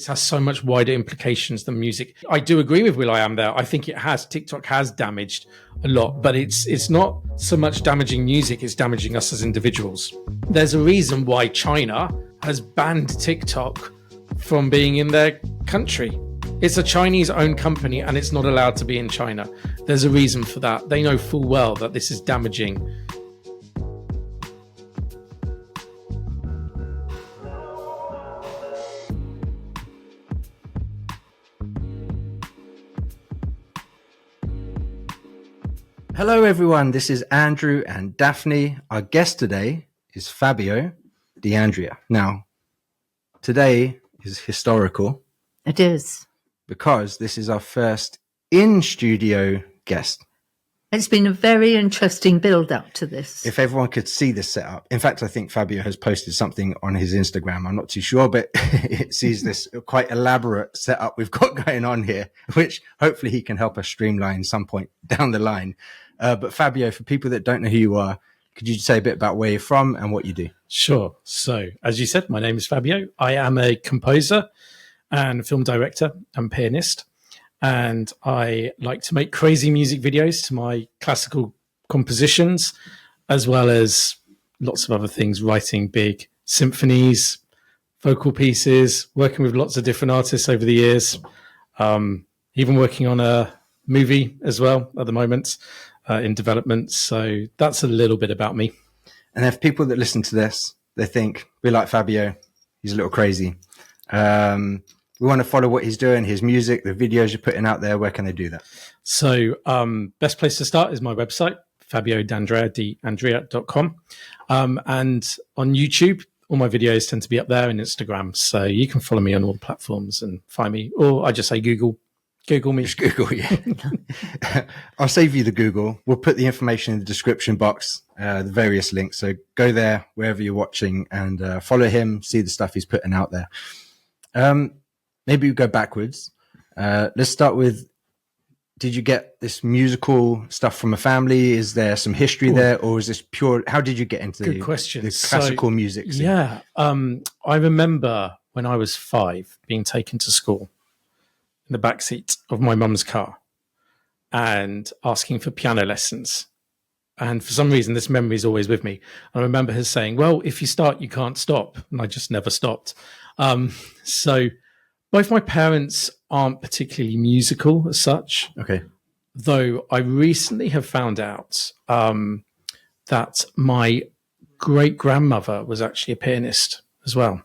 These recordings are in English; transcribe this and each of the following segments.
This has so much wider implications than music. I do agree with will.i.am there. I think TikTok has damaged a lot, but it's not so much damaging music, it's damaging us as individuals. There's a reason why China has banned TikTok from being in their country. It's a Chinese-owned company and it's not allowed to be in China. There's a reason for that. They know full well that this is damaging. Hello everyone, this is Andrew and Daphne. Our guest today is Fabio Diandrea. Now, today is historical. It is. Because this is our first in-studio guest. It's been a very interesting build-up to this. If everyone could see this setup. In fact, I think Fabio has posted something on his Instagram. I'm not too sure, but it sees this quite elaborate setup we've got going on here, which hopefully he can help us streamline some point down the line. But Fabio, for people that don't know who you are, could you say a bit about where you're from and what you do? Sure. So, as you said, my name is Fabio. I am a composer and film director and pianist. And I like to make crazy music videos to my classical compositions, as well as lots of other things, writing big symphonies, vocal pieces, working with lots of different artists over the years, even working on a movie as well at the moment in development. So that's a little bit about me. And if people that listen to this, they think, we like Fabio, he's a little crazy. We want to follow what he's doing, his music, the videos you're putting out there. Where can they do that? So best place to start is my website, Fabio D'Andrea, D'Andrea.com. And on YouTube, all my videos tend to be up there, and Instagram. So you can follow me on all the platforms and find me. Or I just say Google me. Just Google, yeah. I'll save you the Google. We'll put the information in the description box, the various links. So go there, wherever you're watching, and follow him, see the stuff he's putting out there. Maybe we go backwards. Let's start with, did you get this musical stuff from a family? Is there some history there, or is this pure? How did you get into Good question. The classical music scene? Yeah. I remember when I was 5 being taken to school in the backseat of my mum's car and asking for piano lessons. And for some reason, this memory is always with me. I remember her saying, well, if you start, you can't stop. And I just never stopped. So both my parents aren't particularly musical as such. Okay. Though I recently have found out that my great-grandmother was actually a pianist as well,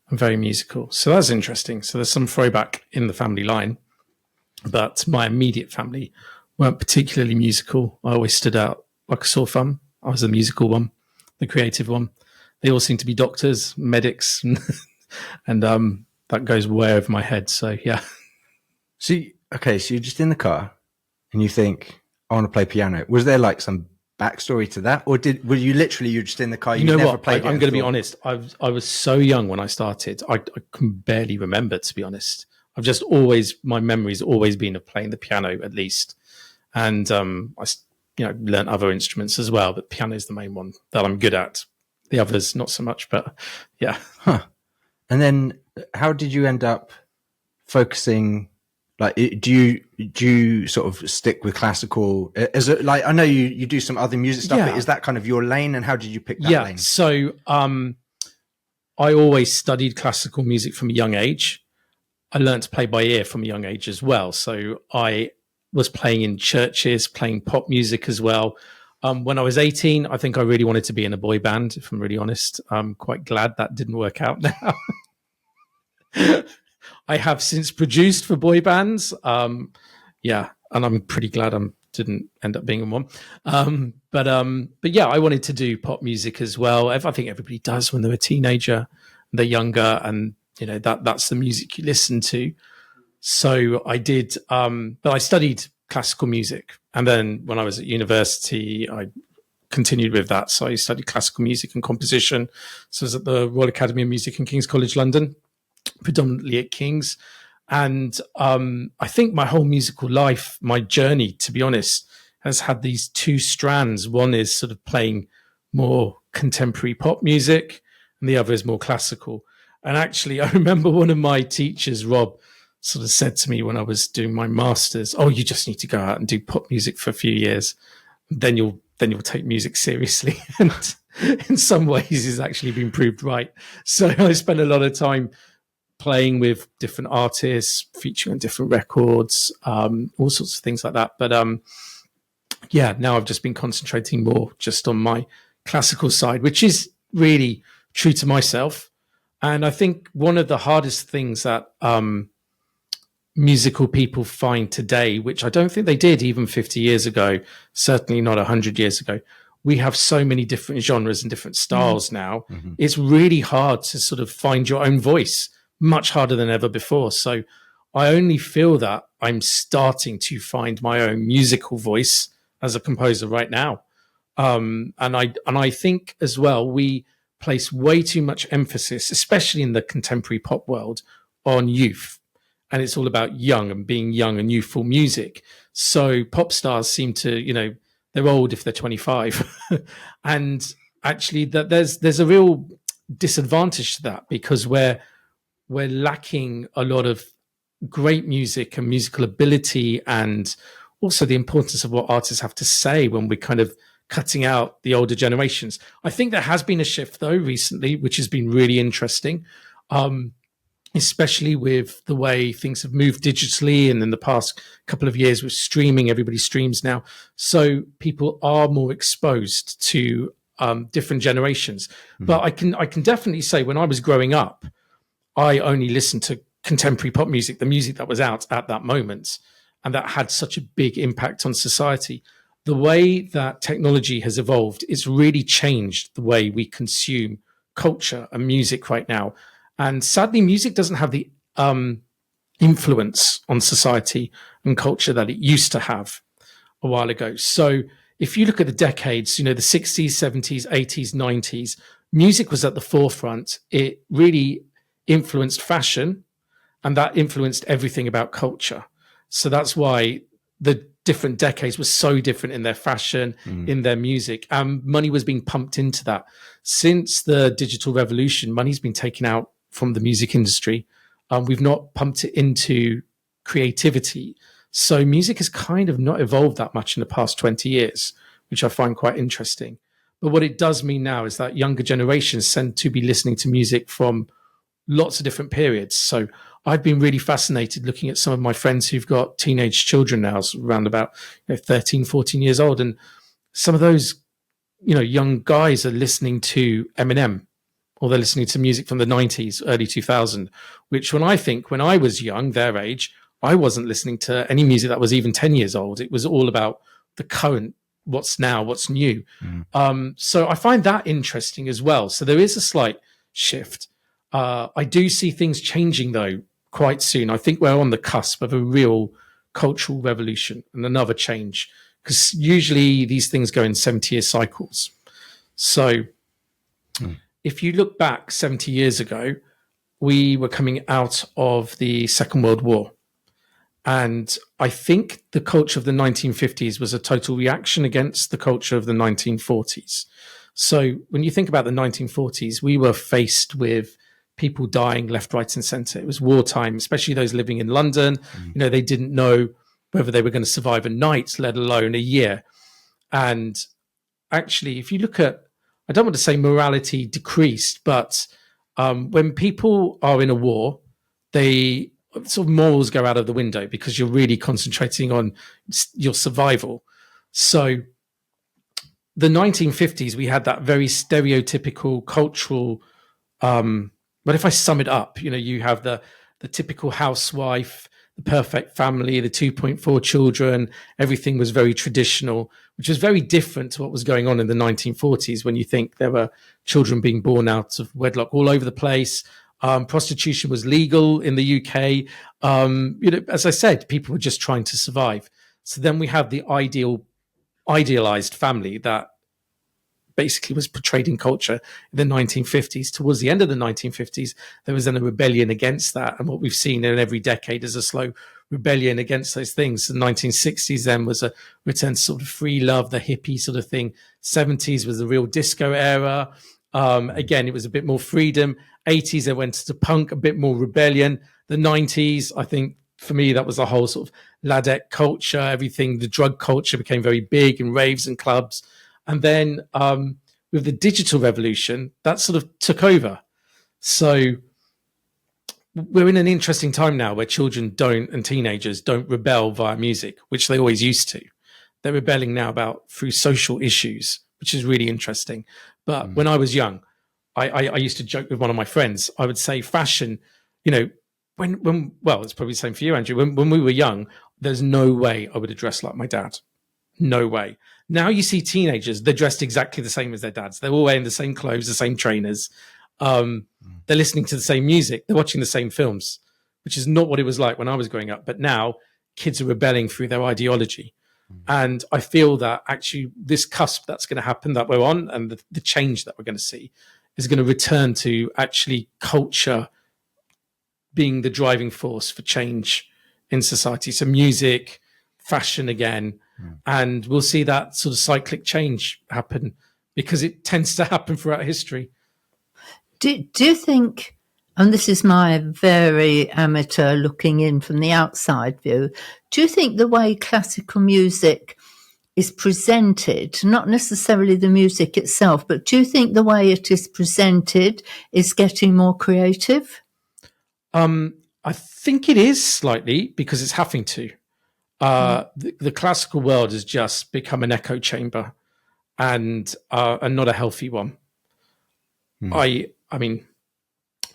and very musical. So that's interesting. So there's some throwback in the family line. But my immediate family weren't particularly musical. I always stood out like a sore thumb. I was the musical one, the creative one. They all seem to be doctors, medics, and that goes way over my head. So, yeah. So you're just in the car and you think, I want to play piano. Was there like some backstory to that? Or you're just in the car? You know never what? Played I'm going to be honest. I was so young when I started. I can barely remember, to be honest. My memory's always been of playing the piano at least. And I learned other instruments as well, but piano is the main one that I'm good at. The others, not so much, but yeah. Huh. And then how did you end up focusing? Like, do you sort of stick with classical? I know you do some other music stuff, but is that kind of your lane? And how did you pick that lane? Yeah, so I always studied classical music from a young age. I learned to play by ear from a young age as well. So I was playing in churches, playing pop music as well. When I was 18, I think I really wanted to be in a boy band, if I'm really honest. I'm quite glad that didn't work out now. I have since produced for boy bands. And I'm pretty glad I didn't end up being in one. But yeah, I wanted to do pop music as well. I think everybody does when they're a teenager, they're younger, and that's the music you listen to. So I did, but I studied classical music. And then when I was at university, I continued with that. So I studied classical music and composition. So I was at the Royal Academy of Music in King's College London, predominantly at King's. And I think my whole musical life, my journey, to be honest, has had these two strands. One is sort of playing more contemporary pop music, and the other is more classical. And actually, I remember one of my teachers, Rob, sort of said to me when I was doing my masters, "Oh, you just need to go out and do pop music for a few years, then you'll take music seriously." And in some ways, it's actually been proved right. So I spent a lot of time playing with different artists, featuring on different records, all sorts of things like that. But yeah, now I've just been concentrating more just on my classical side, which is really true to myself. And I think one of the hardest things that musical people find today, which I don't think they did even 50 years ago, certainly not 100 years ago, we have so many different genres and different styles now. Mm-hmm. It's really hard to sort of find your own voice, much harder than ever before. So I only feel that I'm starting to find my own musical voice as a composer right now. And I think as well, we place way too much emphasis, especially in the contemporary pop world, on youth. And it's all about young and being young and youthful music. So pop stars seem to, they're old if they're 25. And actually that there's a real disadvantage to that, because we're lacking a lot of great music and musical ability, and also the importance of what artists have to say when we're kind of cutting out the older generations. I think there has been a shift though recently, which has been really interesting, especially with the way things have moved digitally. And in the past couple of years with streaming, everybody streams now. So people are more exposed to different generations. Mm-hmm. But I can definitely say when I was growing up, I only listened to contemporary pop music, the music that was out at that moment. And that had such a big impact on society. The way that technology has evolved, it's really changed the way we consume culture and music right now. And sadly, music doesn't have the influence on society and culture that it used to have a while ago. So if you look at the decades, the 60s, 70s, 80s, 90s, music was at the forefront. It really influenced fashion, and that influenced everything about culture. So that's why the different decades were so different in their fashion, in their music. Money was being pumped into that. Since the digital revolution, money's been taken out from the music industry. We've not pumped it into creativity. So music has kind of not evolved that much in the past 20 years, which I find quite interesting. But what it does mean now is that younger generations tend to be listening to music from lots of different periods. So I've been really fascinated looking at some of my friends who've got teenage children now, around about 13, 14 years old. And some of those, young guys are listening to Eminem, or they're listening to music from the 90s, early 2000, which when I was young, their age, I wasn't listening to any music that was even 10 years old. It was all about the current, what's now, what's new. So I find that interesting as well. So there is a slight shift. I do see things changing, though, quite soon. I think we're on the cusp of a real cultural revolution and another change, because usually these things go in 70-year cycles. So if you look back 70 years ago, we were coming out of the Second World War. And I think the culture of the 1950s was a total reaction against the culture of the 1940s. So when you think about the 1940s, we were faced with people dying left, right, and center. It was wartime, especially those living in London. They didn't know whether they were going to survive a night, let alone a year. And actually, if you look at, I don't want to say morality decreased, but when people are in a war, they sort of morals go out of the window, because you're really concentrating on your survival. So the 1950s, we had that very stereotypical cultural, but if I sum it up, you have the typical housewife, the perfect family, the 2.4 children, everything was very traditional, which was very different to what was going on in the 1940s, when you think there were children being born out of wedlock all over the place. Prostitution was legal in the UK. As I said, people were just trying to survive. So then we have the idealized family that basically was portrayed in culture in the 1950s. Towards the end of the 1950s, there was then a rebellion against that. And what we've seen in every decade is a slow rebellion against those things. The 1960s then was a return to sort of free love, the hippie sort of thing. 70s was the real disco era. Again, it was a bit more freedom. 80s, they went to punk, a bit more rebellion. The 90s, I think for me, that was the whole sort of ladette culture, everything, the drug culture became very big and raves and clubs. And then with the digital revolution, that sort of took over. So we're in an interesting time now where children don't, and teenagers don't rebel via music, which they always used to. They're rebelling now through social issues, which is really interesting. But when I was young, I used to joke with one of my friends. I would say fashion, well, it's probably the same for you, Andrew. When we were young, there's no way I would have dressed like my dad. No way. Now you see teenagers, they're dressed exactly the same as their dads. They're all wearing the same clothes, the same trainers. They're listening to the same music. They're watching the same films, which is not what it was like when I was growing up. But now kids are rebelling through their ideology. And I feel that actually this cusp that's going to happen that we're on, and the change that we're going to see, is going to return to actually culture being the driving force for change in society. So music, fashion again, and we'll see that sort of cyclic change happen because it tends to happen throughout history. Do you think, and this is my very amateur looking in from the outside view, do you think the way classical music is presented, not necessarily the music itself, but do you think the way it is presented is getting more creative? I think it is slightly because it's having to. The classical world has just become an echo chamber and not a healthy one. I mean,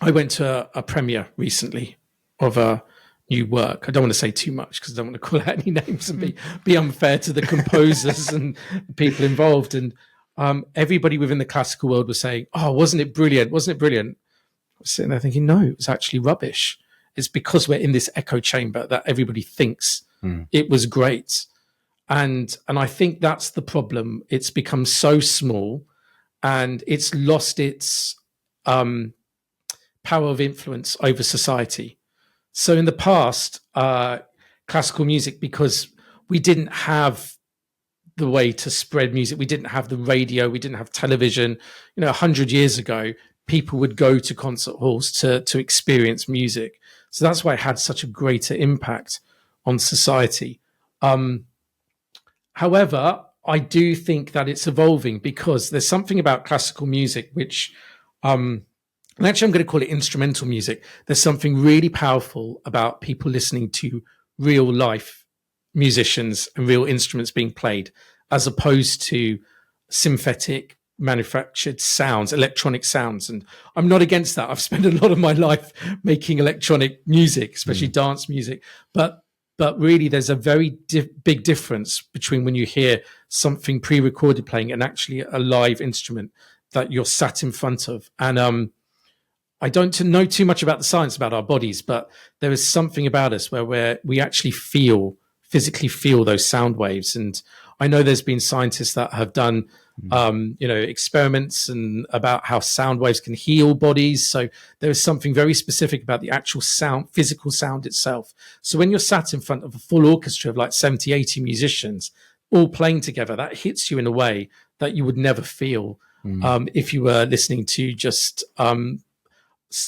I went to a premiere recently of a new work. I don't want to say too much because I don't want to call out any names and be unfair to the composers and people involved. And everybody within the classical world was saying, "Oh, wasn't it brilliant? Wasn't it brilliant?" I was sitting there thinking, no, it was actually rubbish. It's because we're in this echo chamber that everybody thinks it was great. And I think that's the problem. It's become so small and it's lost its power of influence over society. So in the past, classical music, because we didn't have the way to spread music, we didn't have the radio, we didn't have television. 100 years ago, people would go to concert halls to experience music. So that's why it had such a greater impact on society. However, I do think that it's evolving because there's something about classical music which, and actually I'm going to call it instrumental music. There's something really powerful about people listening to real life musicians and real instruments being played, as opposed to synthetic manufactured sounds, electronic sounds. And I'm not against that. I've spent a lot of my life making electronic music, especially dance music. But really, there's a very big difference between when you hear something pre-recorded playing and actually a live instrument that you're sat in front of. And I don't know too much about the science about our bodies, but there is something about us where we actually physically feel those sound waves. And I know there's been scientists that have done experiments and about how sound waves can heal bodies. So there is something very specific about the actual sound, physical sound itself. So when you're sat in front of a full orchestra of like 70, 80 musicians all playing together, that hits you in a way that you would never feel if you were listening to just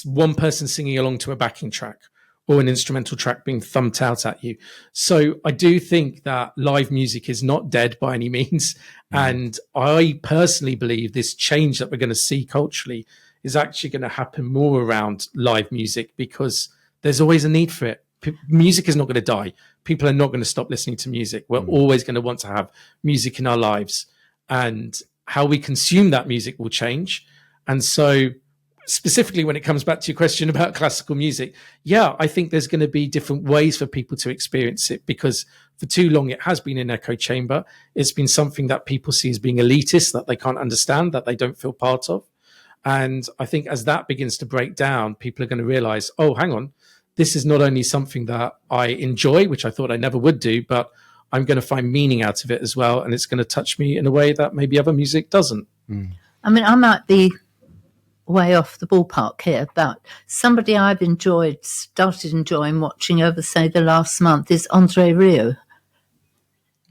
one person singing along to a backing track or an instrumental track being thumped out at you. So I do think that live music is not dead by any means. And I personally believe this change that we're going to see culturally is actually going to happen more around live music because there's always a need for it. Music is not going to die. People are not going to stop listening to music. We're always going to want to have music in our lives, and how we consume that music will change. And so specifically when it comes back to your question about classical music, I think there's going to be different ways for people to experience it, because for too long it has been an echo chamber. It's been something that people see as being elitist, that they can't understand, that they don't feel part of. And I think as that begins to break down, people are going to realize, oh, hang on, this is not only something that I enjoy, which I thought I never would do, but I'm going to find meaning out of it as well. And it's going to touch me in a way that maybe other music doesn't. I mean, I might be way off the ballpark here, but somebody I've started enjoying watching over, say, the last month is Andre Rieu,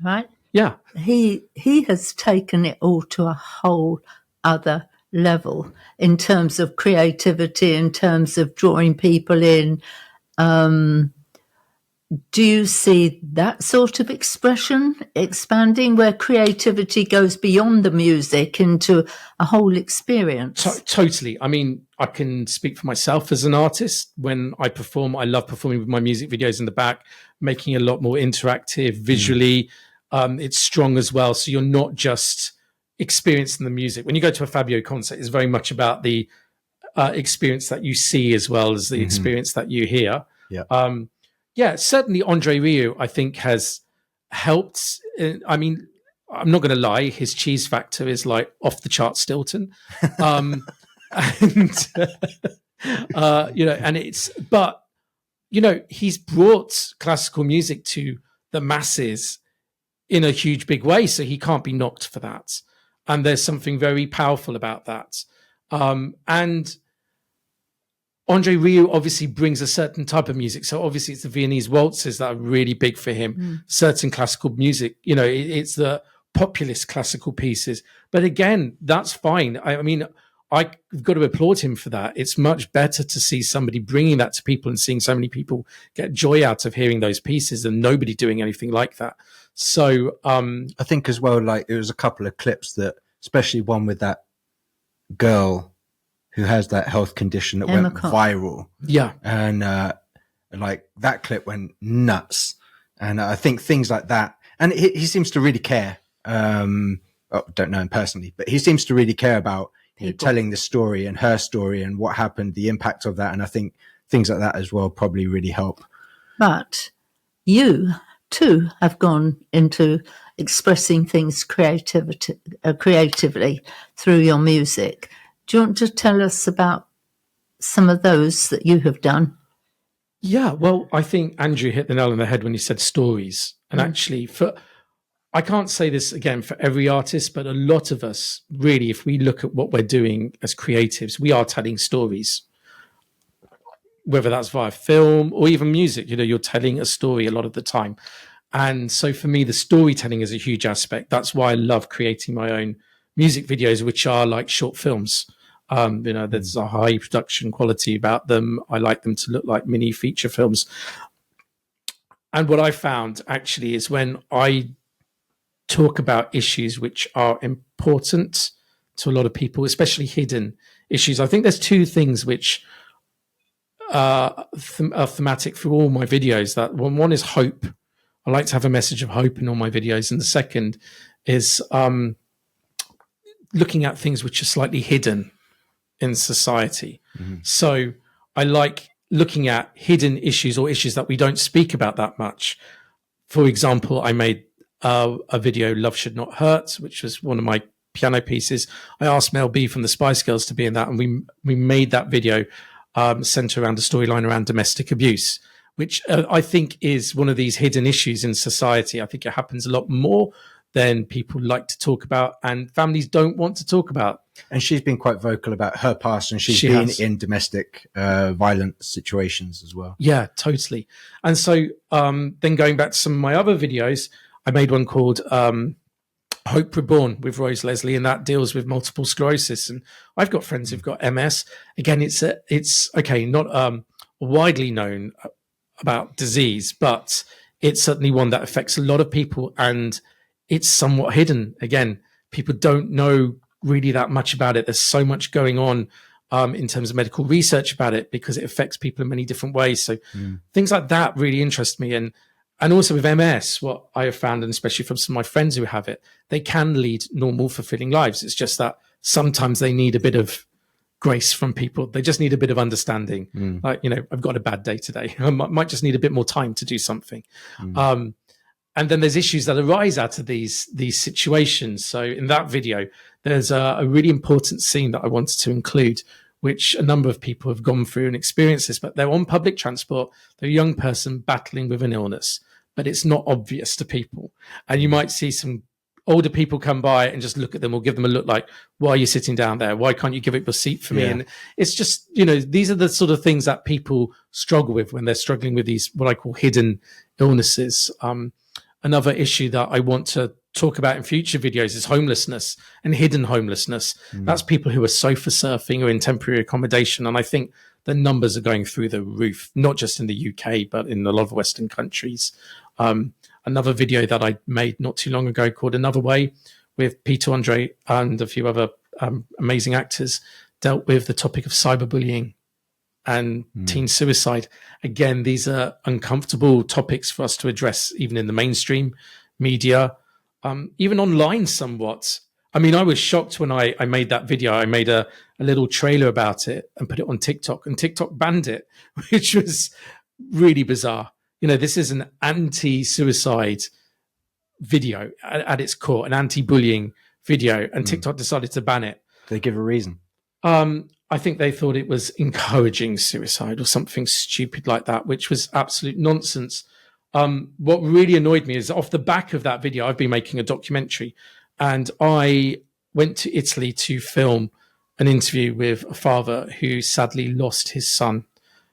right? Yeah. He has taken it all to a whole other level in terms of creativity, in terms of drawing people in. Do you see that sort of expression expanding, where creativity goes beyond the music into a whole experience? Totally. I mean, I can speak for myself as an artist. When I perform, I love performing with my music videos in the back, making it a lot more interactive visually. It's strong as well. So you're not just experiencing the music. When you go to a Fabio concert, it's very much about the experience that you see as well as the experience that you hear. Yeah. Certainly Andre Rieu, I think, has helped. I mean, I'm not going to lie, his cheese factor is like off the chart Stilton. And, he's brought classical music to the masses in a huge, big way. So he can't be knocked for that. And there's something very powerful about that. And Andre Rieu obviously brings a certain type of music. So obviously it's the Viennese waltzes that are really big for him. Certain classical music, it's the populist classical pieces. But again, that's fine. I mean, I've got to applaud him for that. It's much better to see somebody bringing that to people and seeing so many people get joy out of hearing those pieces than nobody doing anything like that. So I think as well, like it was a couple of clips that, especially one with that girl who has that health condition that went viral. Yeah. And like that clip went nuts. And I think things like that, and he seems to really care. Don't know him personally, but he seems to really care about telling the story and her story and what happened, the impact of that. And I think things like that as well probably really help. But you too have gone into expressing things creatively through your music. Do you want to tell us about some of those that you have done? Yeah, well, I think Andrew hit the nail on the head when he said stories. And actually, I can't say this again for every artist, but a lot of us, really, if we look at what we're doing as creatives, we are telling stories. Whether that's via film or even music, you're telling a story a lot of the time. And so for me, the storytelling is a huge aspect. That's why I love creating my own music videos, which are like short films. There's a high production quality about them. I like them to look like mini feature films. And what I found actually is when I talk about issues which are important to a lot of people, especially hidden issues, I think there's two things which are thematic through all my videos. That one is hope. I like to have a message of hope in all my videos. And the second is looking at things which are slightly hidden in society. So I like looking at hidden issues or issues that we don't speak about that much. For example, I made a video, Love Should Not Hurt, which was one of my piano pieces. I asked Mel B from the Spice Girls to be in that, and we made that video centered around a storyline around domestic abuse, which I think is one of these hidden issues in society. I think it happens a lot more than people like to talk about, and families don't want to talk about. And she's been quite vocal about her past, and she's been in domestic violent situations as well. Yeah, totally. And so then going back to some of my other videos, I made one called Hope Reborn with Rose Leslie, and that deals with multiple sclerosis. And I've got friends who've got MS. Again, it's okay, not widely known about disease, but it's certainly one that affects a lot of people, and it's somewhat hidden. Again, people don't know really that much about it. There's so much going on in terms of medical research about it because it affects people in many different ways. So things like that really interest me. And also with MS, what I have found, and especially from some of my friends who have it, they can lead normal, fulfilling lives. It's just that sometimes they need a bit of grace from people. They just need a bit of understanding. Like, I've got a bad day today. I might just need a bit more time to do something. And then there's issues that arise out of these situations. So in that video, there's a really important scene that I wanted to include, which a number of people have gone through and experienced this, but they're on public transport. They're a young person battling with an illness, but it's not obvious to people. And you might see some older people come by and just look at them or give them a look like, why are you sitting down there? Why can't you give up your seat for me? And it's just, these are the sort of things that people struggle with when they're struggling with these, what I call hidden illnesses. Another issue that I want to talk about in future videos is homelessness and hidden homelessness. That's people who are sofa surfing or in temporary accommodation. And I think the numbers are going through the roof, not just in the UK, but in a lot of Western countries. Another video that I made not too long ago called Another Way with Peter Andre and a few other amazing actors dealt with the topic of cyberbullying and teen suicide. Again, these are uncomfortable topics for us to address, even in the mainstream media, even online somewhat. I mean, I was shocked when I made that video. I made a little trailer about it and put it on TikTok, and TikTok banned it, which was really bizarre. You know, this is an anti-suicide video at its core, an anti-bullying video, and TikTok decided to ban it. They give a reason. I think they thought it was encouraging suicide or something stupid like that, which was absolute nonsense. What really annoyed me is off the back of that video, I've been making a documentary, and I went to Italy to film an interview with a father who sadly lost his son.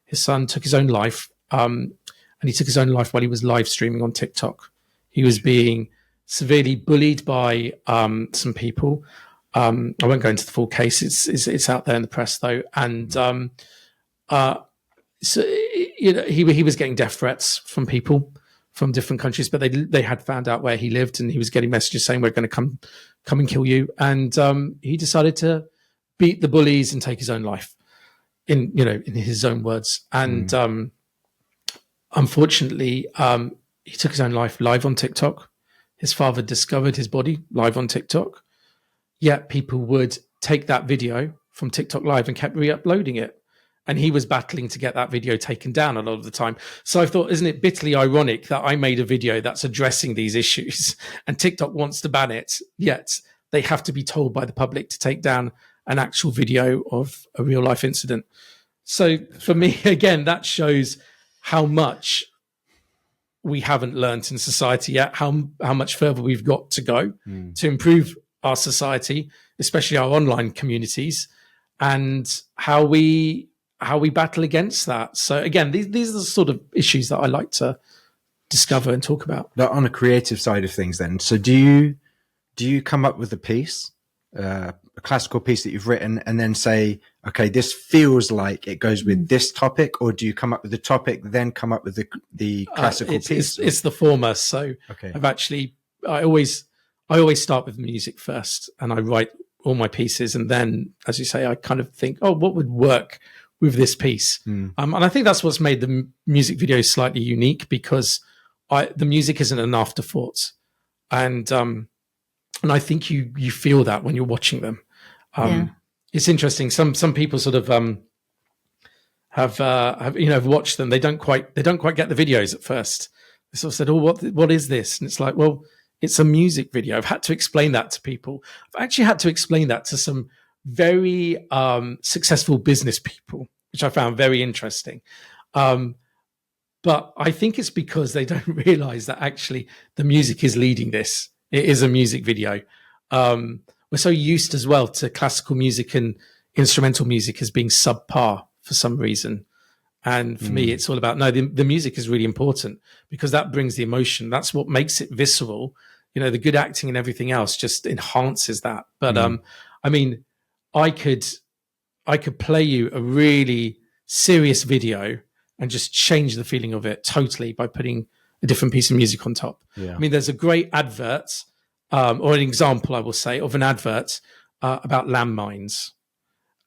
His son took his own life, and he took his own life while he was live streaming on TikTok. He was being severely bullied by some people. I won't go into the full case. It's out there in the press though, and so you know he was getting death threats from people from different countries, but they had found out where he lived, and he was getting messages saying, "We're going to come and kill you." And he decided to beat the bullies and take his own life, in his own words. And unfortunately, he took his own life live on TikTok. His father discovered his body live on TikTok. Yet people would take that video from TikTok Live and kept re-uploading it. And he was battling to get that video taken down a lot of the time. So I thought, isn't it bitterly ironic that I made a video that's addressing these issues and TikTok wants to ban it, yet they have to be told by the public to take down an actual video of a real life incident. So for me, again, that shows how much we haven't learnt in society yet, how much further we've got to go to improve our society, especially our online communities, and how we battle against that. So again, these are the sort of issues that I like to discover and talk about. But on a creative side of things then, so do you come up with a piece, a classical piece that you've written, and then say, okay, this feels like it goes with this topic, or do you come up with the topic, then come up with the classical piece? It's the former. So okay. I always start with music first, and I write all my pieces, and then, as you say, I kind of think, oh, what would work with this piece? And I think that's what's made the music videos slightly unique, because the music isn't an afterthought, and I think you feel that when you're watching them. It's interesting. Some people sort of have watched them. They don't quite get the videos at first. They sort of said, "Oh, what is this?" And it's like, well, it's a music video. I've had to explain that to people. I've actually had to explain that to some very successful business people, which I found very interesting. But I think it's because they don't realize that actually the music is leading this. It is a music video. We're so used as well to classical music and instrumental music as being subpar for some reason. And for me, it's all about, no, the music is really important, because that brings the emotion. That's what makes it visceral. You know, the good acting and everything else just enhances that. But I mean, I could play you a really serious video and just change the feeling of it totally by putting a different piece of music on top. I mean, there's a great advert, or an example, I will say, of an advert about landmines.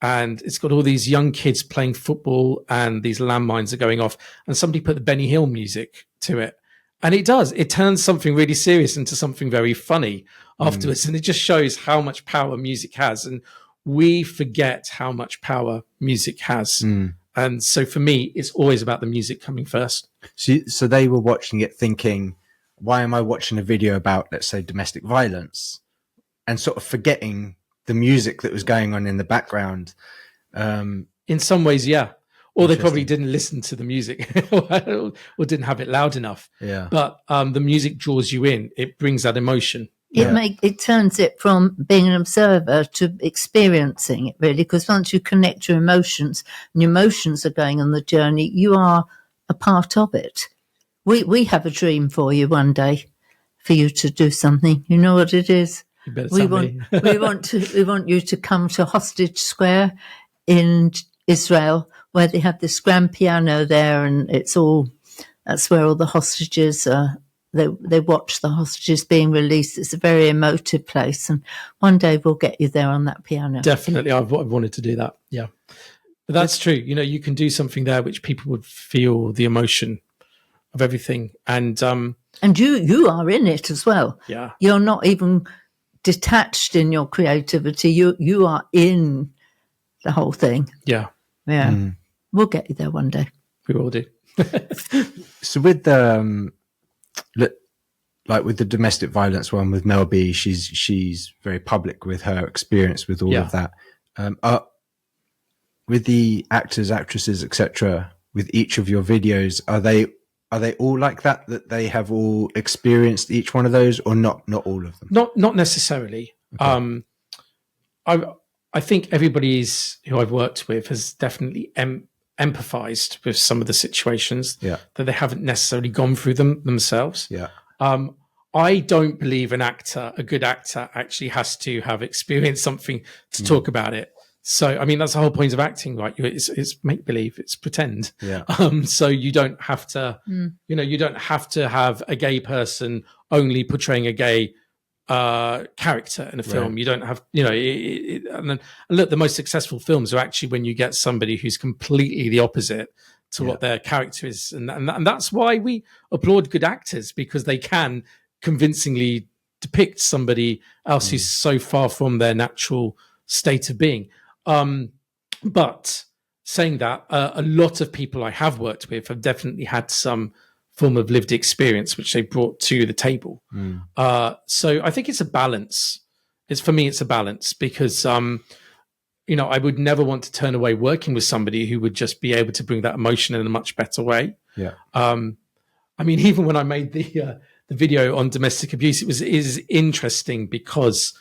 And it's got all these young kids playing football, and these landmines are going off, and somebody put the Benny Hill music to it. And it does. It turns something really serious into something very funny afterwards. And it just shows how much power music has. And we forget how much power music has. And so for me, it's always about the music coming first. So they were watching it thinking, why am I watching a video about, let's say, domestic violence, and sort of forgetting the music that was going on in the background? In some ways, yeah. Or they probably didn't listen to the music or didn't have it loud enough. Yeah. But the music draws you in. It brings that emotion. It turns it from being an observer to experiencing it, really, because once you connect your emotions, and your emotions are going on the journey, you are a part of it. We have a dream for you one day, for you to do something. You know what it is? You better We tell want, me. we want you to come to Hostage Square in Israel, where they have this grand piano there, and that's where all the hostages are. They watch the hostages being released. It's a very emotive place, and one day we'll get you there on that piano. Definitely, I've wanted to do that. Yeah, but that's true. You know, you can do something there which people would feel the emotion of everything, and you are in it as well. yeah, You're not even detached in your creativity. You are in the whole thing. yeah, Yeah, we'll get you there one day. we will do. So with the like with the domestic violence one with Mel B, she's very public with her experience with all of that. With the actors, actresses, etc., with each of your videos, are they all like that? That they have all experienced each one of those, or not all of them? Not necessarily. Okay. I think everybody's who I've worked with has definitely empathized with some of the situations that they haven't necessarily gone through themselves. Yeah. I don't believe a good actor actually has to have experienced something to talk about it. So, I mean, that's the whole point of acting, right? It's make believe, it's pretend. Yeah. So you don't have to, you don't have to have a gay person only portraying a gay character in a film. Right. You don't have, and then look, the most successful films are actually when you get somebody who's completely the opposite to what their character is. And that's why we applaud good actors, because they can convincingly depict somebody else who's so far from their natural state of being. But saying that, a lot of people I have worked with have definitely had some form of lived experience, which they brought to the table. So I think it's a balance. For me, it's a balance because, I would never want to turn away working with somebody who would just be able to bring that emotion in a much better way. Yeah. I mean, even when I made the video on domestic abuse, it is interesting because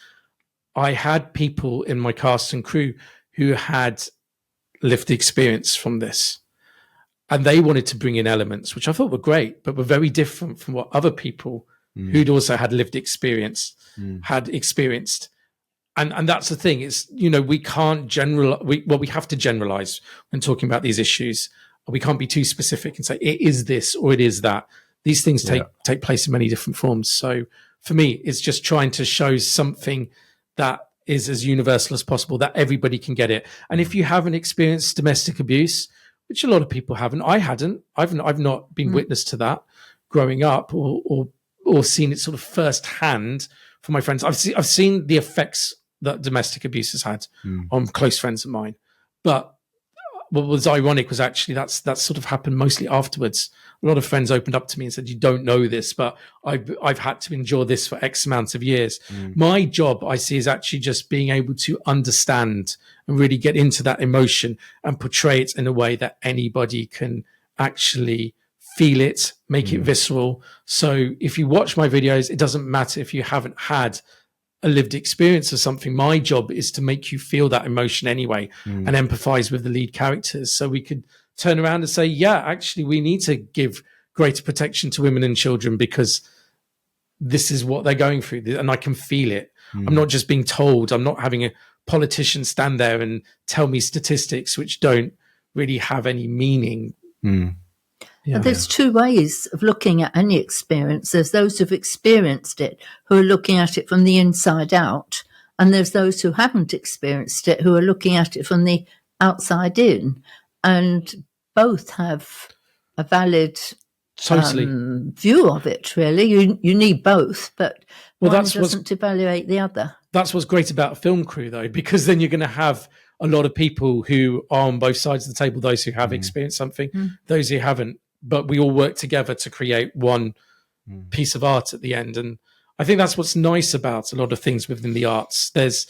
I had people in my cast and crew who had lived experience from this, and they wanted to bring in elements which I thought were great, but were very different from what other people who'd also had lived experience had experienced. And that's the thing is, we can't we have to generalize when talking about these issues. We can't be too specific and say it is this or it is that. These things take place in many different forms. So for me, it's just trying to show something that is as universal as possible, that everybody can get it. And if you haven't experienced domestic abuse, which a lot of people haven't, I hadn't, I've not been witness to that growing up or seen it sort of firsthand from my friends. I've seen the effects that domestic abuse has had on close friends of mine. But what was ironic was actually that's sort of happened mostly afterwards. A lot of friends opened up to me and said, "You don't know this, but I've had to endure this for X amount of years." My job, I see, is actually just being able to understand and really get into that emotion and portray it in a way that anybody can actually feel it, make it visceral. So if you watch my videos, it doesn't matter if you haven't had a lived experience of something. My job is to make you feel that emotion anyway and empathize with the lead characters, so we could turn around and say, yeah, actually we need to give greater protection to women and children because this is what they're going through and I can feel it. I'm not just being told. I'm not having a politician stand there and tell me statistics which don't really have any meaning. Yeah. There's two ways of looking at any experience. There's those who've experienced it, who are looking at it from the inside out, and there's those who haven't experienced it, who are looking at it from the outside in. And both have a valid view of it, really. You need both, but one doesn't evaluate the other. That's what's great about a film crew, though, because then you're going to have a lot of people who are on both sides of the table, those who have experienced something, those who haven't. But we all work together to create one piece of art at the end. And I think that's what's nice about a lot of things within the arts. There's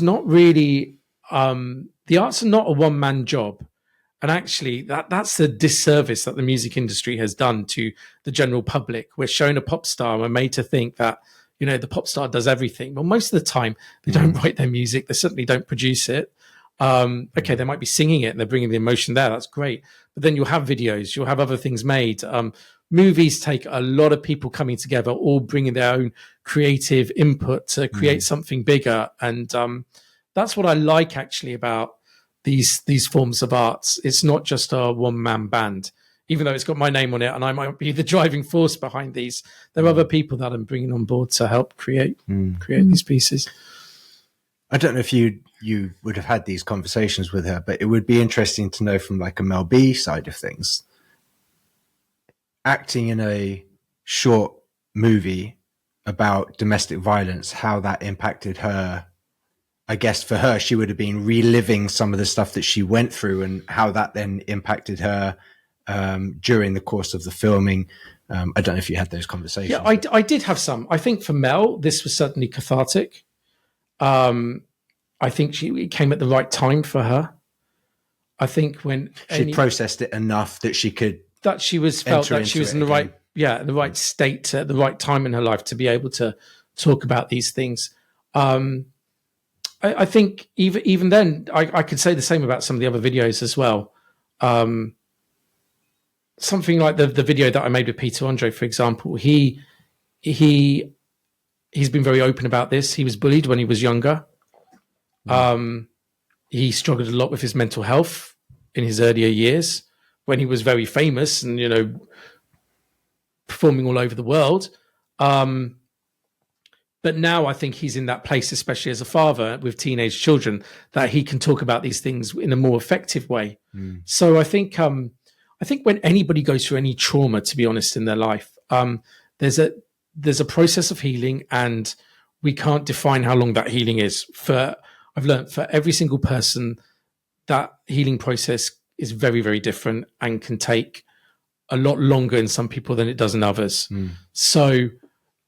not really, the arts are not a one-man job. And actually, that's the disservice that the music industry has done to the general public. We're shown a pop star and we're made to think that, the pop star does everything. Well, most of the time, they don't write their music. They certainly don't produce it. Okay, they might be singing it and they're bringing the emotion there. That's great. But then you'll have videos, you'll have other things made. Movies take a lot of people coming together, all bringing their own creative input to create something bigger. And that's what I like actually about these forms of arts. It's not just a one-man band, even though it's got my name on it and I might be the driving force behind these. There are other people that I'm bringing on board to help create these pieces. I don't know if you would have had these conversations with her, but it would be interesting to know from like a Mel B side of things. Acting in a short movie about domestic violence, how that impacted her. I guess for her, she would have been reliving some of the stuff that she went through and how that then impacted her during the course of the filming. I don't know if you had those conversations. Yeah, I did have some. I think for Mel, this was certainly cathartic. I think it came at the right time for her. I think when she processed it enough that she could she was in the right state at the right time in her life to be able to talk about these things. I think even then, I could say the same about some of the other videos as well. Something like the video that I made with Peter Andre, for example, he's been very open about this. He was bullied when he was younger. He struggled a lot with his mental health in his earlier years when he was very famous and, performing all over the world. But now I think he's in that place, especially as a father with teenage children, that he can talk about these things in a more effective way. So I think when anybody goes through any trauma, to be honest, in their life, there's a process of healing, and we can't define how long that healing is. I've learned for every single person, that healing process is very, very different and can take a lot longer in some people than it does in others. So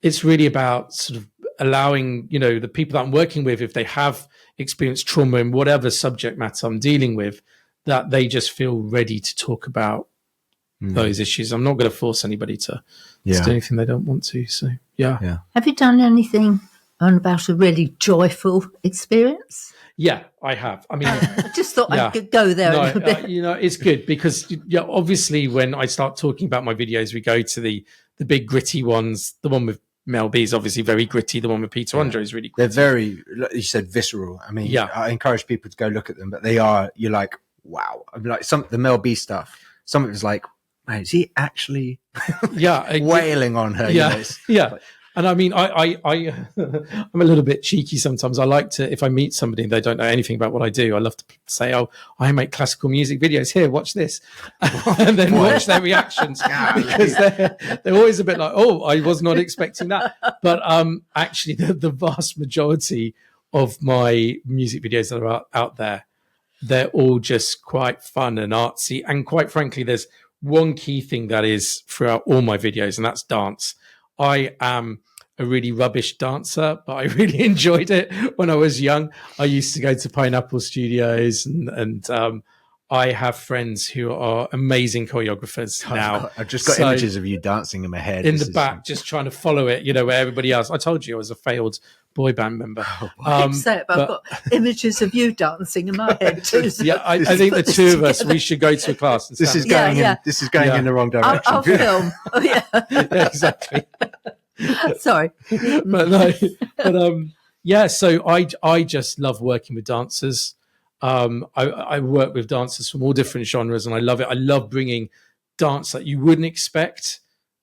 it's really about sort of allowing, the people that I'm working with, if they have experienced trauma in whatever subject matter I'm dealing with, that they just feel ready to talk about those issues. I'm not going to force anybody to do anything they don't want to. So, yeah. Have you done anything about a really joyful experience? Yeah, I have. I mean, I just thought I could go there a little bit. It's good because obviously when I start talking about my videos, we go to the big gritty ones. The one with Mel B is obviously very gritty. The one with Peter Andre is really gritty. They're very, like you said, visceral. I mean, I encourage people to go look at them, but you're like, wow. I mean, like the Mel B stuff, some of it is like, man, is he actually wailing on her? Yeah. And I mean, I'm a little bit cheeky sometimes. I like to, if I meet somebody and they don't know anything about what I do, I love to say, "Oh, I make classical music videos. Here, watch this," and then watch their reactions because they're always a bit like, "Oh, I was not expecting that." But actually, the vast majority of my music videos that are out there, they're all just quite fun and artsy. And quite frankly, there's one key thing that is throughout all my videos, and that's dance. I am a really rubbish dancer, but I really enjoyed it when I was young. I used to go to Pineapple Studios and I have friends who are amazing choreographers now. I've just got images of you dancing in my head. In the back, just trying to follow it, where everybody else. I told you I was a failed boy band member. I've got images of you dancing in my head too. Yeah, I think the two of us, we should go to a class. And this is going in the wrong direction. I'll film. Oh, yeah. Yeah, exactly. Sorry. So I just love working with dancers. I work with dancers from all different genres, and I love it. I love bringing dance that you wouldn't expect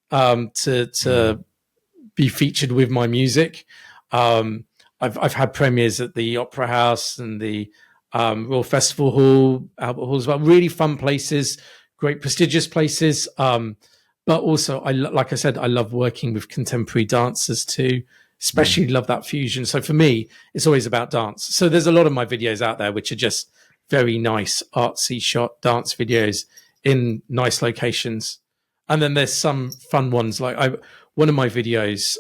to be featured with my music. I've had premieres at the Opera House and the Royal Festival Hall, Albert Hall as well. Really fun places, great prestigious places. But also, like I said, I love working with contemporary dancers too. Especially love that fusion. So for me, it's always about dance. So there's a lot of my videos out there which are just very nice, artsy shot dance videos in nice locations. And then there's some fun ones. Like one of my videos,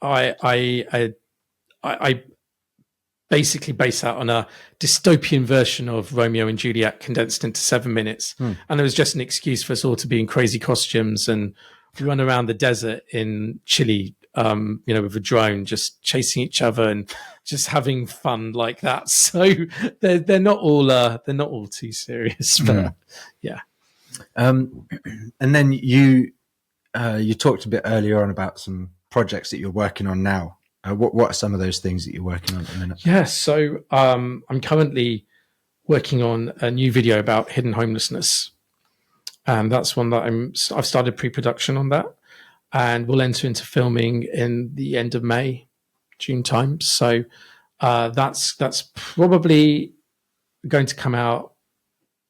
I basically base that on a dystopian version of Romeo and Juliet condensed into 7 minutes. And it was just an excuse for us all to be in crazy costumes and run around the desert in Chile with a drone, just chasing each other and just having fun like that. So they're not all too serious, but yeah. And then you talked a bit earlier on about some projects that you're working on now. What are some of those things that you're working on at the minute? Yeah, so I'm currently working on a new video about hidden homelessness, and that's one that I've started pre-production on that, and we'll enter into filming in the end of May, June time. So that's probably going to come out.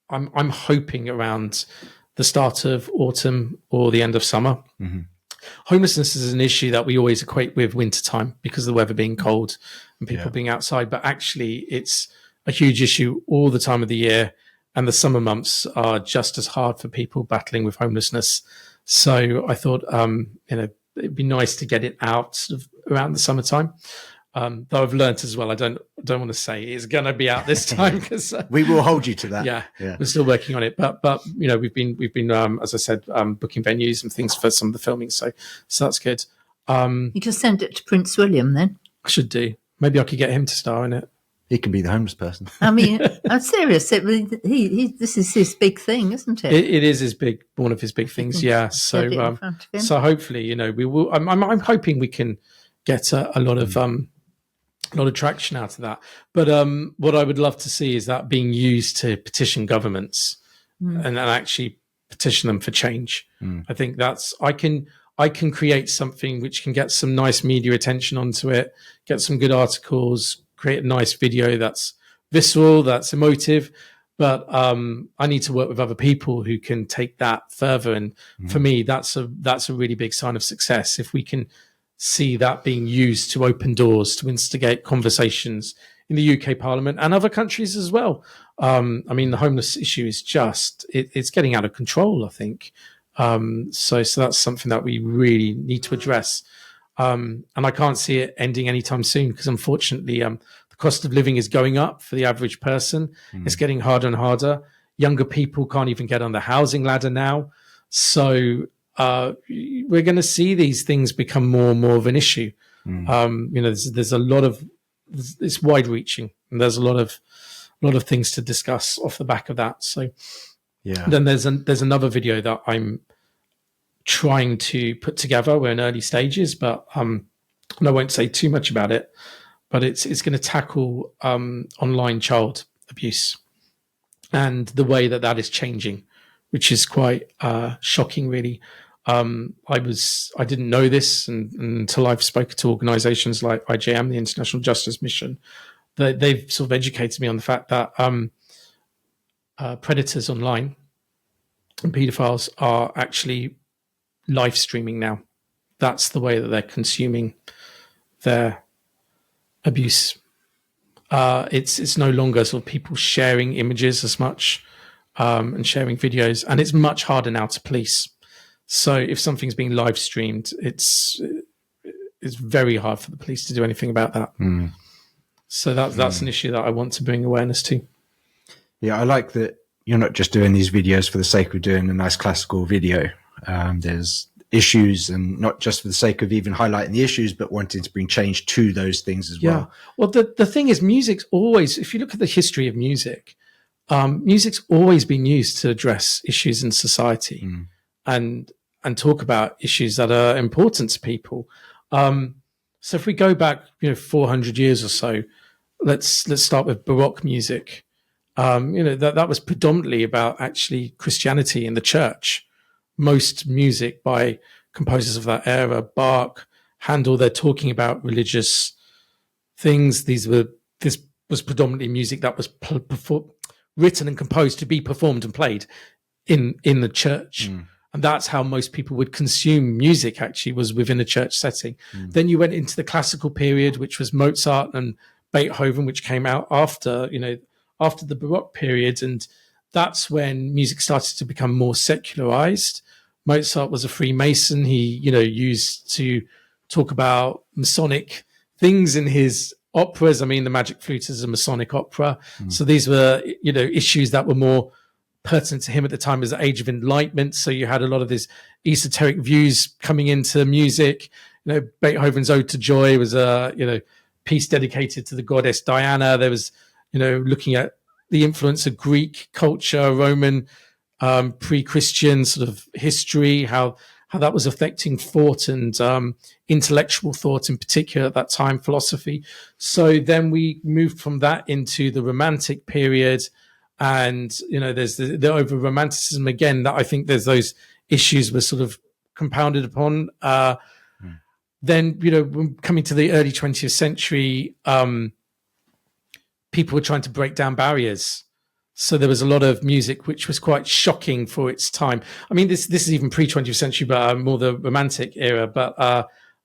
I'm hoping around the start of autumn or the end of summer. Mm-hmm. Homelessness is an issue that we always equate with wintertime because of the weather being cold and people being outside. But actually, it's a huge issue all the time of the year. And the summer months are just as hard for people battling with homelessness. So I thought, it'd be nice to get it out sort of around the summertime. Though I've learnt as well, I don't want to say it's going to be out this time because we will hold you to that. Yeah, we're still working on it. But we've been as I said, booking venues and things for some of the filming. So that's good. You can send it to Prince William then. I should do. Maybe I could get him to star in it. He can be the homeless person. I mean, I'm serious. This is his big thing, isn't it? It is one of his big things. Yeah. So hopefully, we will. I'm hoping we can get a lot of traction out of that. But what I would love to see is that being used to petition governments and actually petition them for change. I think I can create something which can get some nice media attention onto it, get some good articles, create a nice video that's visceral, that's emotive. But I need to work with other people who can take that further. And for me, that's a really big sign of success. If we can see that being used to open doors, to instigate conversations in the UK Parliament and other countries as well. The homeless issue is it's getting out of control, I think. So that's something that we really need to address. And I can't see it ending anytime soon because unfortunately, the cost of living is going up for the average person. It's getting harder and harder. Younger people can't even get on the housing ladder now. So we're going to see these things become more and more of an issue. There's a lot of, it's wide reaching and there's a lot of things to discuss off the back of that. So then there's another video that I'm trying to put together. We're in early stages, but and I won't say too much about it, but it's going to tackle online child abuse and the way that is changing, which is quite shocking, really. I didn't know this until I've spoken to organisations like IJM, the International Justice Mission. They've sort of educated me on the fact that predators online and paedophiles are actually live streaming now. That's the way that they're consuming their abuse. It's no longer sort of people sharing images as much and sharing videos, and it's much harder now to police. So if something's being live streamed, it's very hard for the police to do anything about that. So that's an issue that I want to bring awareness to. Yeah, I like that you're not just doing these videos for the sake of doing a nice classical video. There's issues, and not just for the sake of even highlighting the issues, but wanting to bring change to those things as well. Well, the thing is, music's always, if you look at the history of music, music's always been used to address issues in society and talk about issues that are important to people. So if we go back, 400 years or so, let's start with Baroque music. That was predominantly about actually Christianity in the church. Most music by composers of that era, Bach, Handel, they're talking about religious things. This was predominantly music that was written and composed to be performed and played in the church. And that's how most people would consume music, actually, was within a church setting. Then you went into the classical period, which was Mozart and Beethoven, which came out after the Baroque period. And that's when music started to become more secularized. Mozart was a Freemason. He, used to talk about Masonic things in his operas. I mean, The Magic Flute is a Masonic opera. So these were, issues that were more pertinent to him at the time as the Age of Enlightenment. So you had a lot of these esoteric views coming into music. Beethoven's Ode to Joy was a, piece dedicated to the goddess Diana. There was, looking at the influence of Greek culture, Roman, pre-Christian sort of history, how that was affecting thought and intellectual thought in particular at that time, philosophy. So then we moved from that into the Romantic period. And, there's the over romanticism again, that I think there's those issues were sort of compounded upon. Then, coming to the early 20th century, people were trying to break down barriers. So there was a lot of music which was quite shocking for its time. I mean, this is even pre-20th century, but more the Romantic era. But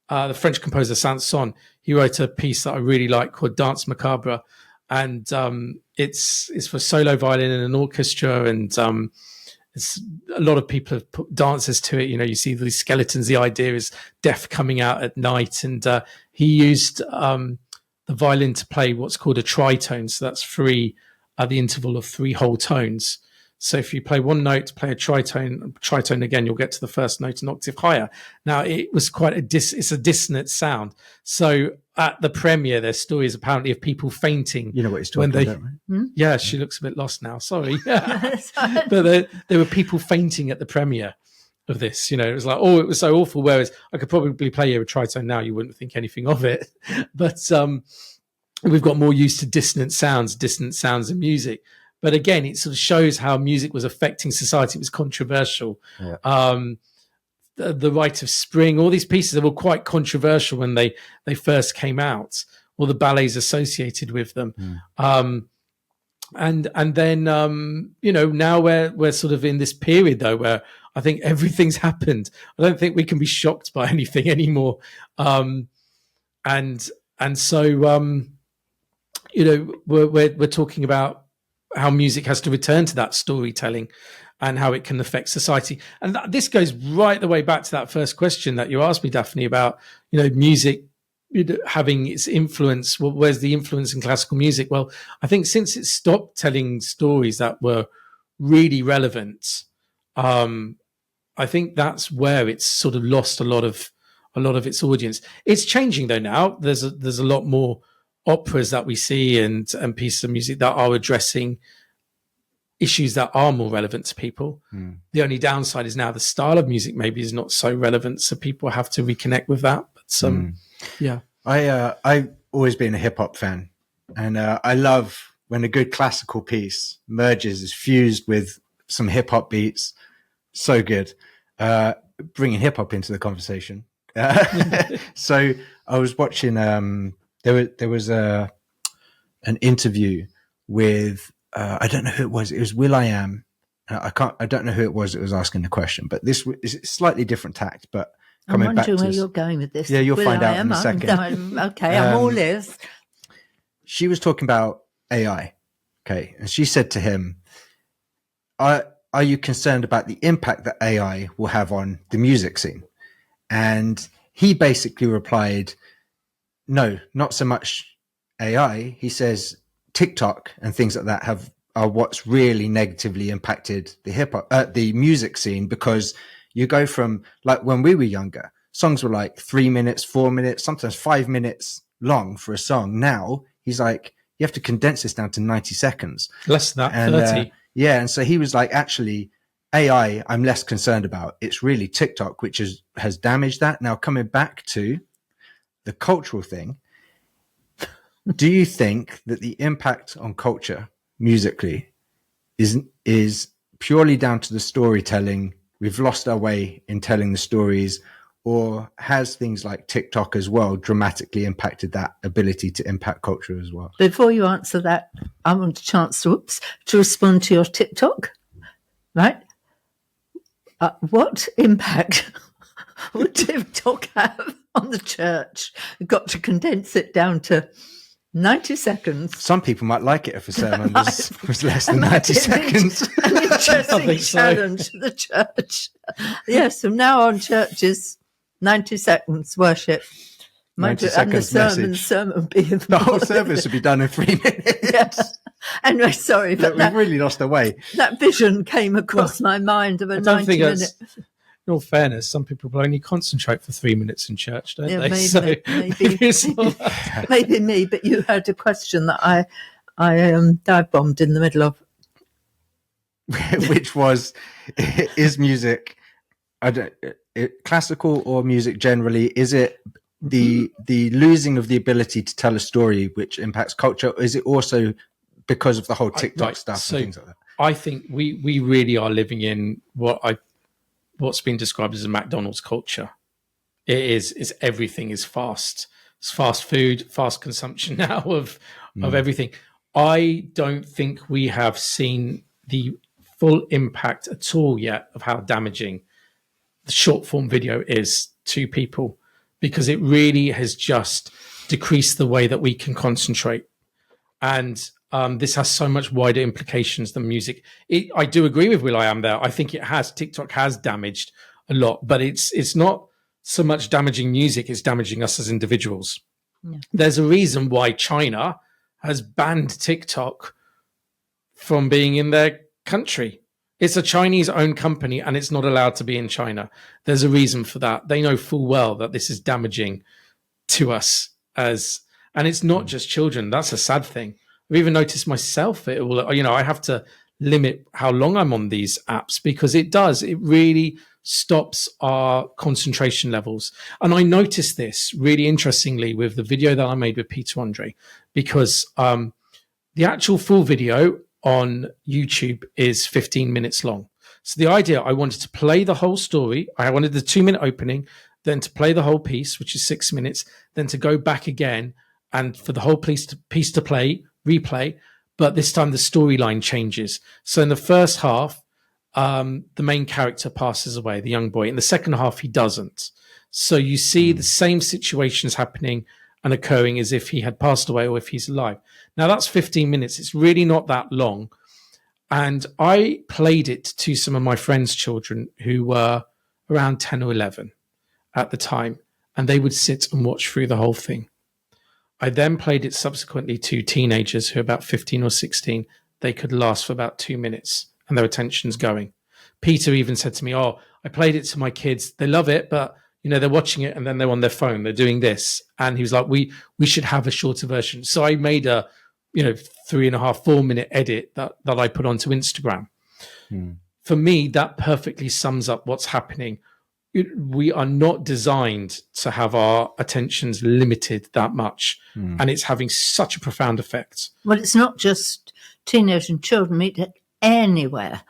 the French composer Saint-Saëns, he wrote a piece that I really like called Danse Macabre. And it's for solo violin and an orchestra, and it's a lot of people have put dances to it. You see these skeletons. The idea is death coming out at night, and he used the violin to play what's called a tritone. So that's three at the interval of three whole tones. So if you play one note, play a tritone again, you'll get to the first note an octave higher. Now it was quite it's a dissonant sound. So at the premiere, there's stories apparently of people fainting. You know what he's talking about, right? Yeah, she looks a bit lost now. Sorry. But there were people fainting at the premiere of this. It was like, it was so awful. Whereas I could probably play you a tritone now, you wouldn't think anything of it. But we've got more used to dissonant sounds in music. But again, it sort of shows how music was affecting society. It was controversial. Yeah. The Rite of Spring, all these pieces that were quite controversial when they first came out, all the ballets associated with them. And then, now we're sort of in this period, though, where I think everything's happened. I don't think we can be shocked by anything anymore. And so, we're talking about how music has to return to that storytelling and how it can affect society. And this goes right the way back to that first question that you asked me, Daphne, about, music having its influence. Where's the influence in classical music? Well, I think since it stopped telling stories that were really relevant, I think that's where it's sort of lost a lot of its audience. It's changing though now. There's a lot more operas that we see and pieces of music that are addressing issues that are more relevant to people. The only downside is now the style of music maybe is not so relevant, so people have to reconnect with that. But yeah, I've always been a hip hop fan, and I love when a good classical piece is fused with some hip hop beats. So good, bringing hip hop into the conversation. So I was watching. There was an interview with I don't know who it was. It was will.i.am. I don't know who it was that was asking the question, but this is a slightly different tact. But coming back to where you're going with this. Yeah, you'll find out in a second. Okay, I'm all ears. She was talking about AI. Okay, and she said to him, "Are you concerned about the impact that AI will have on the music scene?" And he basically replied, "No, not so much AI." He says TikTok and things like that are what's really negatively impacted the music scene, because you go from, like, when we were younger, songs were like 3 minutes, 4 minutes, sometimes 5 minutes long for a song. Now he's like, you have to condense this down to 90 seconds. Less than that, 30. Yeah. And so he was like, actually, AI, I'm less concerned about. It's really TikTok, which has damaged that. Now, coming back to the cultural thing, do you think that the impact on culture musically is purely down to the storytelling? We've lost our way in telling the stories, or has things like TikTok as well dramatically impacted that ability to impact culture as well? Before you answer that, I want a chance to respond to your TikTok, right? What impact would TikTok have on the church? You've got to condense it down to 90 seconds. Some people might like it if a sermon was less than 90 seconds. An interesting challenge to the church. Yes, from now on, churches, 90 seconds worship. 90 seconds sermon would be the whole service would be done in 3 minutes. Yes. Anyway, sorry, but we've really lost our way. That vision came across my mind of a 90-minute. in all fairness, some people will only concentrate for 3 minutes in church, don't they? Maybe me, but you had a question that I dive bombed in the middle of. Which was, is music classical or music generally? Is it the losing of the ability to tell a story which impacts culture? Or is it also because of the whole TikTok stuff and things like that? I think we really are living in what's been described as a McDonald's culture. It is everything is fast. It's fast food, fast consumption now of everything. I don't think we have seen the full impact at all yet of how damaging the short form video is to people, because it really has just decreased the way that we can concentrate. And this has so much wider implications than music. I do agree with will.i.am there. I think TikTok has damaged a lot, but it's not so much damaging music, it's damaging us as individuals. Yeah. There's a reason why China has banned TikTok from being in their country. It's a Chinese-owned company, and it's not allowed to be in China. There's a reason for that. They know full well that this is damaging to us and it's not just children. That's a sad thing. I've even noticed myself. I have to limit how long I'm on these apps, because it really stops our concentration levels. And I noticed this really interestingly with the video that I made with Peter Andre, because the actual full video on YouTube is 15 minutes long. So the idea, I wanted to play the whole story. I wanted the 2-minute opening, then to play the whole piece, which is 6 minutes, then to go back again and for the whole piece to replay. But this time the storyline changes. So in the first half, the main character passes away, the young boy. In the second half, he doesn't. So you see the same situations happening and occurring as if he had passed away or if he's alive. Now, that's 15 minutes. It's really not that long. And I played it to some of my friends' children who were around 10 or 11 at the time, and they would sit and watch through the whole thing. I then played it subsequently to teenagers who are about 15 or 16. They could last for about 2 minutes and their attention's going. Peter even said to me, I played it to my kids. They love it, but they're watching it and then they're on their phone. They're doing this. And he was like, we should have a shorter version. So I made a 3.5, 4 minute edit that I put onto Instagram. For me, that perfectly sums up what's happening. We are not designed to have our attentions limited that much. And it's having such a profound effect. Well, it's not just teenagers and children. Anywhere.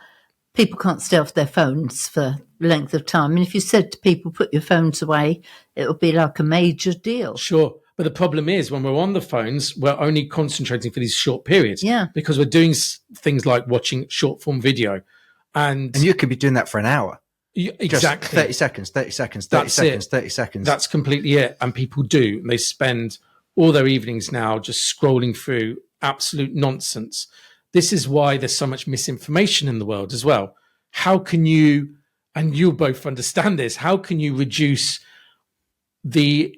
People can't stay off their phones for length of time. And if you said to people, put your phones away, it would be like a major deal. Sure. But the problem is when we're on the phones, we're only concentrating for these short periods. Yeah. Because we're doing things like watching short form video. And you could be doing that for an hour. Exactly. Just 30 seconds. That's completely it. And people do. They spend all their evenings now just scrolling through absolute nonsense. This is why there's so much misinformation in the world as well. How can you, and you'll both understand this, how can you reduce the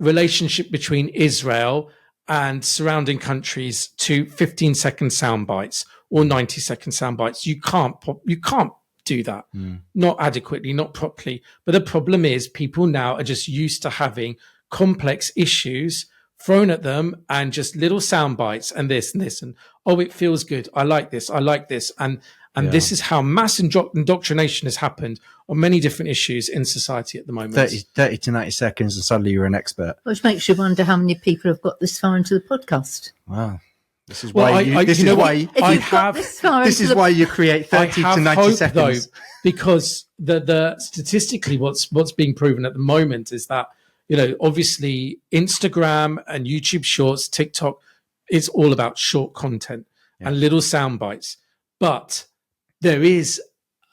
relationship between Israel and surrounding countries to 15-second sound bites or 90-second sound bites? You can't do that. Not adequately, not properly. But the problem is people now are just used to having complex issues thrown at them and just little sound bites and this and this and it feels good. I like this. And this is how mass indoctrination has happened on many different issues in society at the moment. 30 to 90 seconds and suddenly you're an expert. Which makes you wonder how many people have got this far into the podcast. Wow. This is why you create 30 to 90 seconds. Though, because the statistically what's being proven at the moment is that obviously Instagram and YouTube Shorts, TikTok, it's all about short content and little sound bites. But there is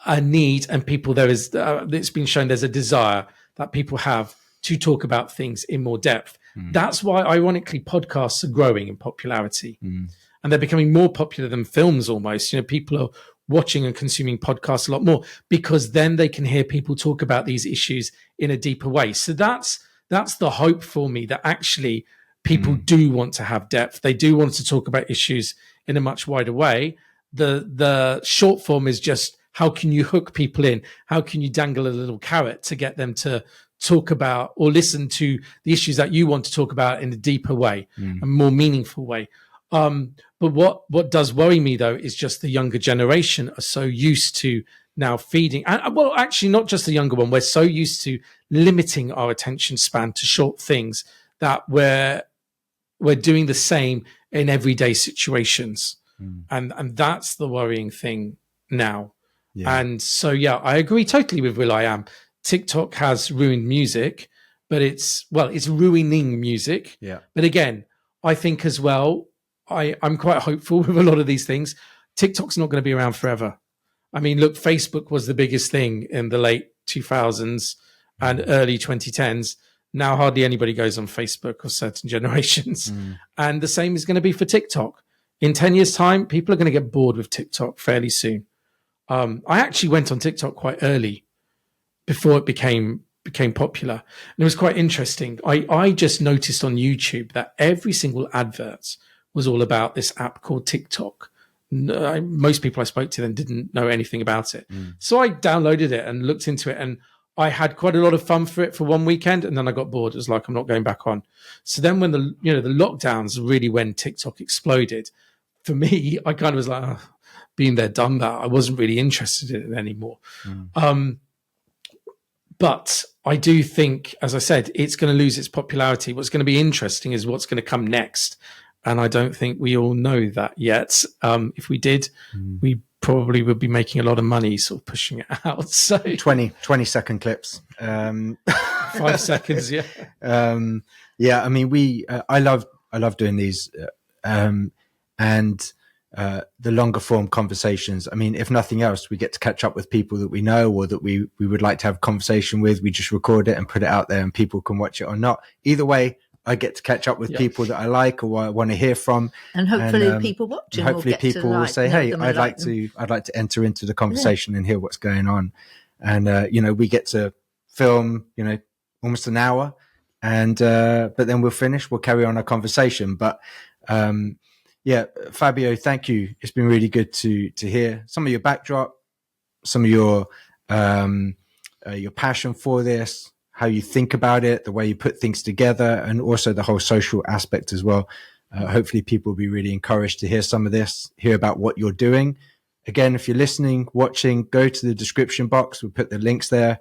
a need, and it's been shown there's a desire that people have to talk about things in more depth. That's why, ironically, podcasts are growing in popularity. And they're becoming more popular than films almost. People are watching and consuming podcasts a lot more because then they can hear people talk about these issues in a deeper way. So that's the hope for me, that actually people do want to have depth. They do want to talk about issues in a much wider way. The short form is just how can you hook people in? How can you dangle a little carrot to get them to talk about or listen to the issues that you want to talk about in a deeper way, a more meaningful way? But what does worry me, though, is just the younger generation are so used to now feeding. And, well, actually, not just the younger one. We're so used to limiting our attention span to short things that we're doing the same in everyday situations. And that's the worrying thing now. Yeah. And so, yeah, I agree totally with will.i.am. TikTok has ruined music, but it's ruining music. Yeah. But again, I think as well, I'm quite hopeful with a lot of these things. TikTok's not going to be around forever. I mean, look, Facebook was the biggest thing in the late 2000s and early 2010s. Now hardly anybody goes on Facebook or certain generations. And the same is going to be for TikTok. In 10 years' time, people are going to get bored with TikTok fairly soon. I actually went on TikTok quite early before it became popular. And it was quite interesting. I just noticed on YouTube that every single advert was all about this app called TikTok. Most people I spoke to then didn't know anything about it. So I downloaded it and looked into it, and I had quite a lot of fun for it for one weekend, and then I got bored. It was like, I'm not going back on. So then when the lockdowns, really when TikTok exploded, for me, I kind of was like, been there, done that. I wasn't really interested in it anymore. But I do think, as I said, it's going to lose its popularity. What's going to be interesting is what's going to come next. And I don't think we all know that yet. If we did, we probably would be making a lot of money sort of pushing it out. So 20-second clips. 5 seconds, yeah. Yeah, I mean, I love doing these. And the longer form conversations. I mean, if nothing else, we get to catch up with people that we know or that we would like to have a conversation with. We just record it and put it out there and people can watch it or not. Either way, I get to catch up with people that I like or I want to hear from. And hopefully people watching hopefully people will say, hey, I'd like to enter into the conversation and hear what's going on. And, we get to film, almost an hour and, but then we'll carry on our conversation. But, yeah, Fabio, thank you. It's been really good to hear some of your backdrop, some of your passion for this, how you think about it, the way you put things together, and also the whole social aspect as well. Hopefully people will be really encouraged to hear some of this, hear about what you're doing. Again, if you're listening, watching, go to the description box. We'll put the links there.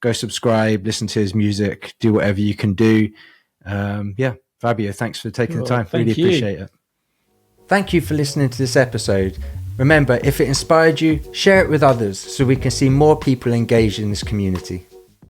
Go subscribe, listen to his music, do whatever you can do. Fabio, thanks for taking the time. Really appreciate it. Thank you for listening to this episode. Remember, if it inspired you, share it with others so we can see more people engaged in this community.